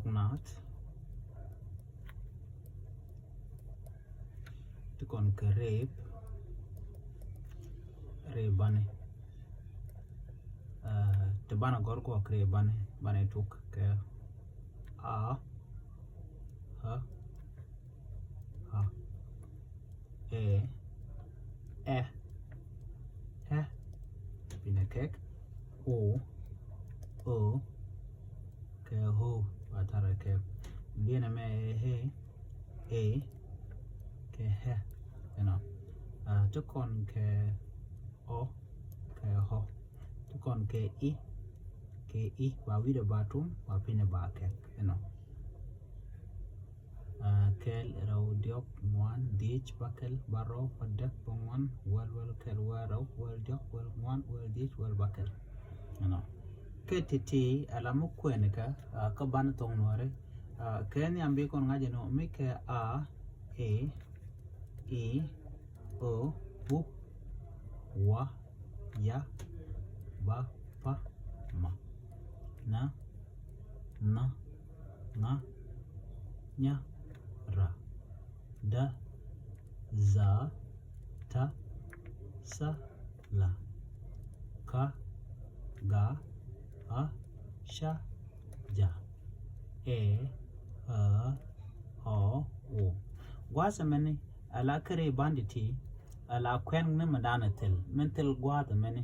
coconut tu còn grape bane te bana gor ko grape bane tuk ke a ha e he pina kek o ke ho batara ke ndiena me he e ke he tu còn ke o ke ho tu còn ke i và vi được ba trúng và pina ba ke kel rau diop muan dich bakel baro padak pongwan wal kel warau wal diop wal muan wal dich wal bakel ke titi alamu kwenika ka ban tong nore ke ni ambi kon ngaje no mi ke a e i o u wa ya ba pa ma na nga nya ra da za ta sa la ka ga a sha ja e ho o gwasa mani ala kare banditi ala kwen ne madana tel mental gwada mani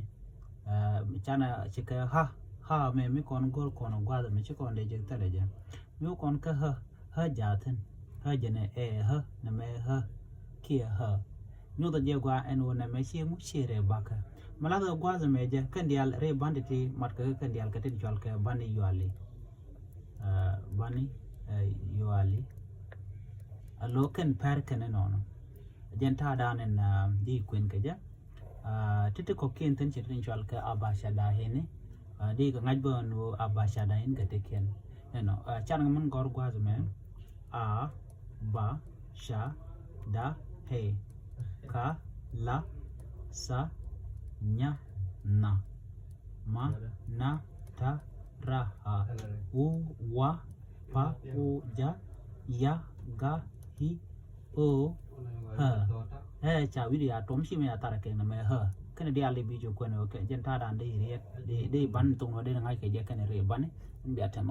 chana chika ha me mi kon gol kon gwada mi chikon de jek tale ja mi kon ka ha jaten ha jene ha na me ha kia ha nyu da je gwa en wona me shi mu shire baka mala da gwa za meje kan dial re banditi mat ka kan dial ka tin jol ka bani yuali alo kan par kan no jen ta dan en di kwen ka ja tete ko ken tan che tin jol ka abasha da hene di ka ngaj bo no abasha da hin ka te ken chan mun gor gwa za me a ba sha da he ka la sa nya na ma na ta ra ha u wa pa u ja ya ga hi o ha cha video tóm xí mày ta cái này mày ha cái này đi ăn đi video quen rồi cái dân ta đàn đi ban tung nó đi là ngay cái cái này rồi ban ấy bị thèm